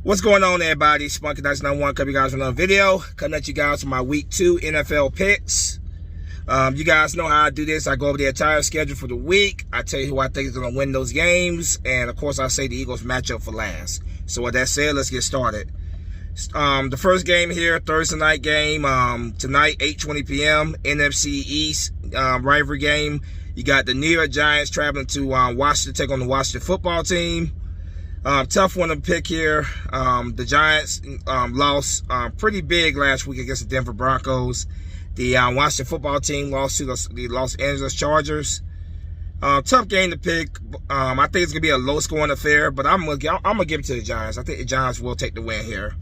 What's going on, everybody? Spunky 991 coming you guys with another video. Coming at you guys with my week 2 NFL picks. You guys know how I do this. I go over the entire schedule for the week. I tell you who I think is going to win those games. And, of course, I say the Eagles matchup for last. So, with that said, let's get started. The first game here, Thursday night game. Tonight, 8:20 p.m., NFC East rivalry game. You got the New York Giants traveling to Washington to take on the Washington football team. Tough one to pick here. The Giants lost pretty big last week against the Denver Broncos. The Washington football team lost to the Los Angeles Chargers. Tough game to pick. I think it's gonna be a low-scoring affair, but I'm gonna give it to the Giants. I think the Giants will take the win here.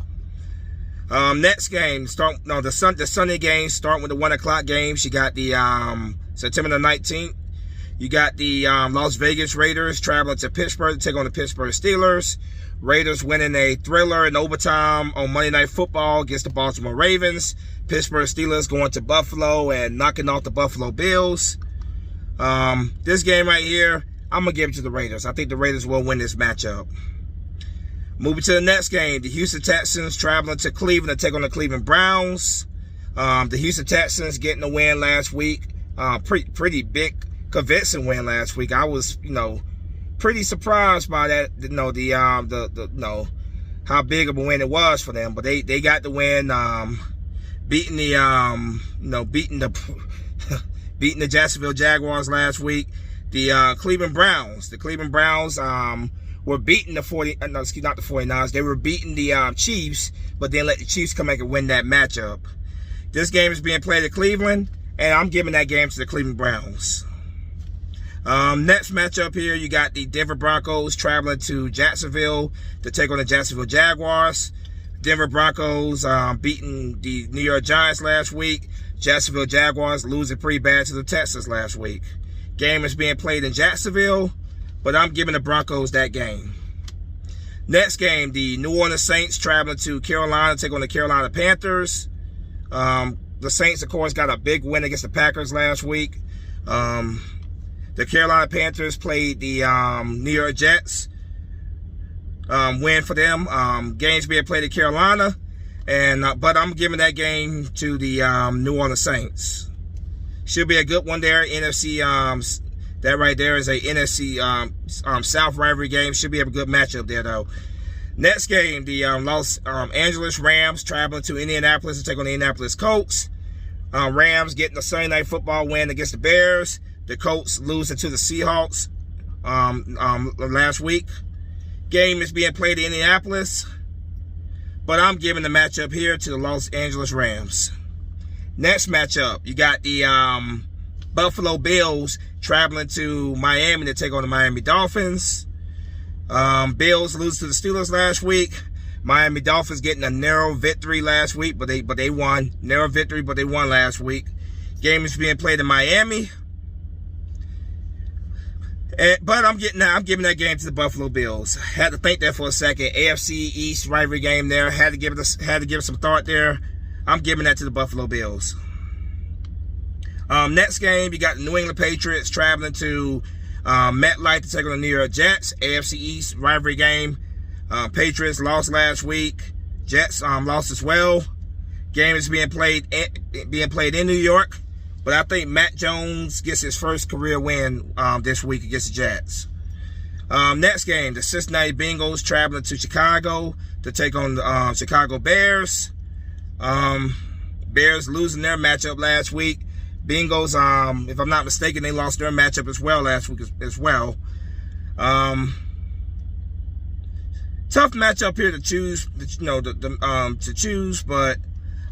Next game, the Sunday game, starting with the 1 o'clock games. You got the September the 19th. You got the Las Vegas Raiders traveling to Pittsburgh to take on the Pittsburgh Steelers. Raiders winning a thriller in overtime on Monday Night Football against the Baltimore Ravens. Pittsburgh Steelers going to Buffalo and knocking off the Buffalo Bills. This game right here, I'm going to give it to the Raiders. I think the Raiders will win this matchup. Moving to the next game, the Houston Texans traveling to Cleveland to take on the Cleveland Browns. The Houston Texans getting a win last week. Pretty big, convincing win last week. I was, pretty surprised by that. How big of a win it was for them. But they got the win, beating the beating the Jacksonville Jaguars last week. The Cleveland Browns were beating the 49ers. They were beating the Chiefs, but then let the Chiefs come back and win that matchup. This game is being played at Cleveland, and I'm giving that game to the Cleveland Browns. Next matchup here, you got the Denver Broncos traveling to Jacksonville to take on the Jacksonville Jaguars. Denver Broncos beating the New York Giants last week. Jacksonville Jaguars losing pretty bad to the Texans last week. Game is being played in Jacksonville, but I'm giving the Broncos that game. Next game, the New Orleans Saints traveling to Carolina to take on the Carolina Panthers. The Saints, of course, got a big win against the Packers last week. The Carolina Panthers played the New York Jets. Win for them. Games being played at Carolina, but I'm giving that game to the New Orleans Saints. Should be a good one there. NFC. That right there is a NFC South rivalry game. Should be a good matchup there though. Next game, the Los Angeles Rams traveling to Indianapolis to take on the Indianapolis Colts. Rams getting a Sunday Night Football win against the Bears. The Colts losing to the Seahawks last week. Game is being played in Indianapolis, but I'm giving the matchup here to the Los Angeles Rams. Next matchup, you got the Buffalo Bills traveling to Miami to take on the Miami Dolphins. Bills lose to the Steelers last week. Miami Dolphins getting a narrow victory last week, but they won. Narrow victory, but they won last week. Game is being played in Miami. But I'm giving that game to the Buffalo Bills. Had to think there for a second. AFC East rivalry game there. Had to give it some thought there. I'm giving that to the Buffalo Bills. Next game, you got the New England Patriots traveling to MetLife to take on the New York Jets. AFC East rivalry game. Patriots lost last week. Jets lost as well. Game is being played in New York. But I think Matt Jones gets his first career win this week against the Jets. Next game, the Cincinnati Bengals traveling to Chicago to take on the Chicago Bears. Bears losing their matchup last week. Bengals, if I'm not mistaken, they lost their matchup as well last week as well. Tough matchup here to choose, to choose, but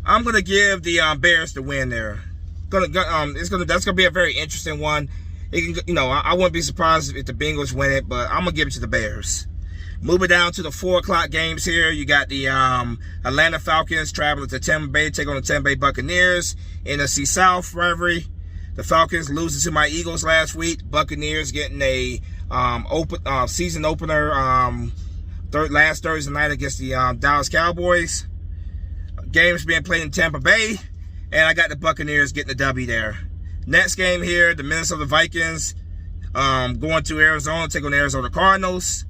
I'm gonna give the Bears the win there. That's gonna be a very interesting one. I wouldn't be surprised if the Bengals win it, but I'm gonna give it to the Bears. Moving down to the 4 o'clock games here, you got the Atlanta Falcons traveling to Tampa Bay, take on the Tampa Bay Buccaneers. NFC South rivalry. The Falcons losing to my Eagles last week. Buccaneers getting a season opener last Thursday night against the Dallas Cowboys. Games being played in Tampa Bay. And I got the Buccaneers getting the W there. Next game here, the Minnesota Vikings going to Arizona, take on the Arizona Cardinals.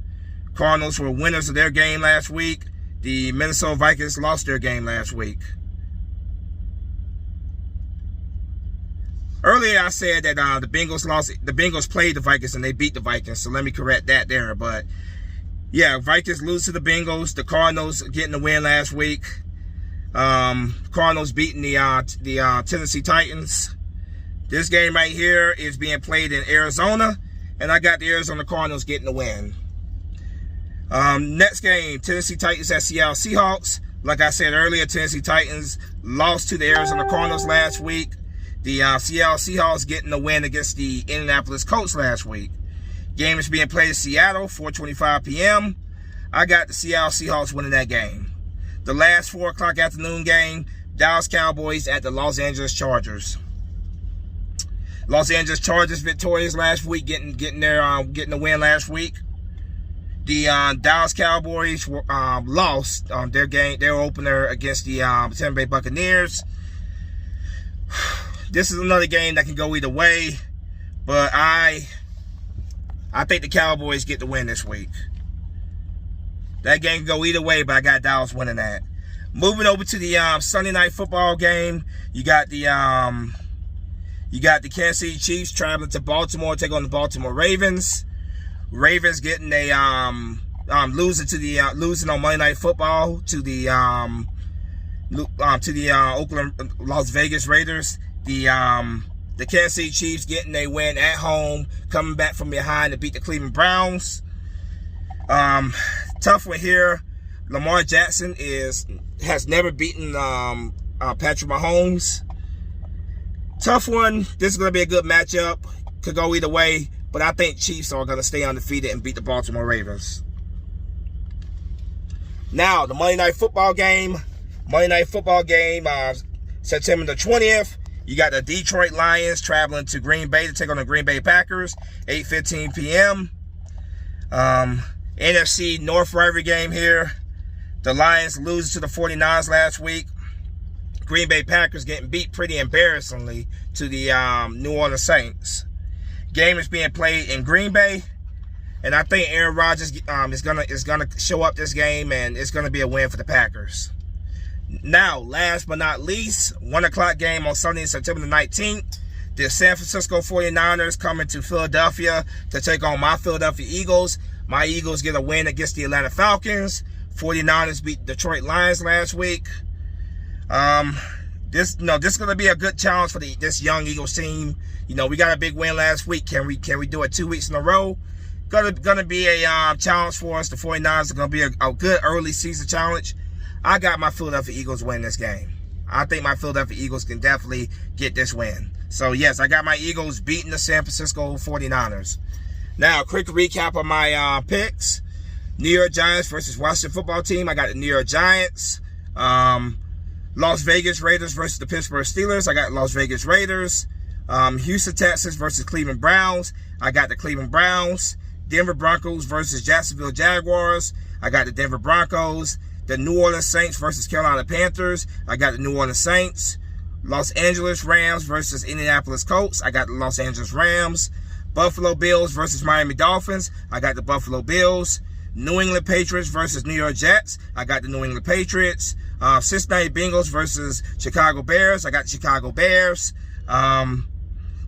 Cardinals were winners of their game last week. the Minnesota Vikings lost their game last week. Earlier I said that the Bengals lost. The Bengals played the Vikings and they beat the Vikings. So let me correct that there. But yeah, Vikings lose to the Bengals. The Cardinals getting the win last week. Cardinals beating the Tennessee Titans. This game right here is being played in Arizona, and I got the Arizona Cardinals getting the win. Next game, Tennessee Titans at Seattle Seahawks. Like I said earlier, Tennessee Titans lost to the Arizona Cardinals last week. The Seattle Seahawks getting the win against the Indianapolis Colts last week. Game is being played in Seattle, 4:25 p.m. I got the Seattle Seahawks winning that game. The last 4 o'clock afternoon game, Dallas Cowboys at the Los Angeles Chargers. Los Angeles Chargers victorious last week, getting the win last week. The Dallas Cowboys lost their opener against the Tampa Bay Buccaneers. This is another game that can go either way, but I think the Cowboys get the win this week. That game can go either way, but I got Dallas winning that. Moving over to the Sunday night football game, you got the Kansas City Chiefs traveling to Baltimore, take on the Baltimore Ravens. Ravens getting a losing on Monday Night Football to the Oakland Las Vegas Raiders. The Kansas City Chiefs getting a win at home, coming back from behind to beat the Cleveland Browns. Tough one here. Lamar Jackson has never beaten Patrick Mahomes. Tough one. This is going to be a good matchup. Could go either way, but I think Chiefs are going to stay undefeated and beat the Baltimore Ravens. Now, the Monday Night Football game. September the 20th. You got the Detroit Lions traveling to Green Bay to take on the Green Bay Packers, 8:15 p.m. NFC North rivalry game here. The Lions losing to the 49ers last week. Green Bay Packers getting beat pretty embarrassingly to the New Orleans Saints. Game is being played in Green Bay, and I think Aaron Rodgers is gonna show up this game, and it's gonna be a win for the Packers. Now, last but not least, 1 o'clock game on Sunday, September the 19th. The San Francisco 49ers coming to Philadelphia to take on my Philadelphia Eagles. My Eagles get a win against the Atlanta Falcons. 49ers beat Detroit Lions last week. This is going to be a good challenge for this young Eagles team. You know, we got a big win last week. Can we do it 2 weeks in a row? Gonna be a challenge for us. The 49ers are going to be a good early season challenge. I got my Philadelphia Eagles winning this game. I think my Philadelphia Eagles can definitely get this win. So, yes, I got my Eagles beating the San Francisco 49ers. Now, quick recap of my picks. New York Giants versus Washington Football Team. I got the New York Giants. Las Vegas Raiders versus the Pittsburgh Steelers. I got Las Vegas Raiders. Houston Texans versus Cleveland Browns. I got the Cleveland Browns. Denver Broncos versus Jacksonville Jaguars. I got the Denver Broncos. The New Orleans Saints versus Carolina Panthers. I got the New Orleans Saints. Los Angeles Rams versus Indianapolis Colts. I got the Los Angeles Rams. Buffalo Bills versus Miami Dolphins. I got the Buffalo Bills. New England Patriots versus New York Jets. I got the New England Patriots. Cincinnati Bengals versus Chicago Bears. I got the Chicago Bears. The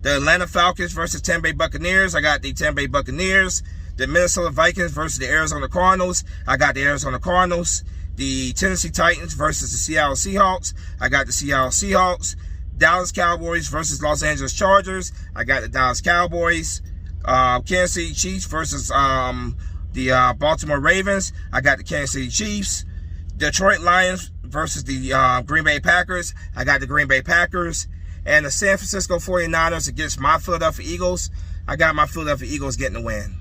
Atlanta Falcons versus Tampa Bay Buccaneers. I got the Tampa Bay Buccaneers. The Minnesota Vikings versus the Arizona Cardinals. I got the Arizona Cardinals. The Tennessee Titans versus the Seattle Seahawks. I got the Seattle Seahawks. Dallas Cowboys versus Los Angeles Chargers. I got the Dallas Cowboys. Kansas City Chiefs versus the Baltimore Ravens. I got the Kansas City Chiefs. Detroit Lions versus the Green Bay Packers. I got the Green Bay Packers. And the San Francisco 49ers against my Philadelphia Eagles. I got my Philadelphia Eagles getting the win.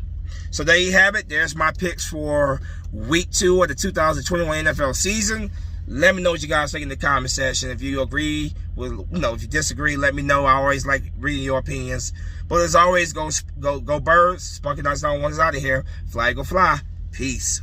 So there you have it. There's my picks for Week 2 of the 2021 NFL season. Let me know what you guys think in the comment section. If you agree with, if you disagree, let me know. I always like reading your opinions. But as always, go Birds. Spunky Nuts on one is out of here. Fly, go fly. Peace.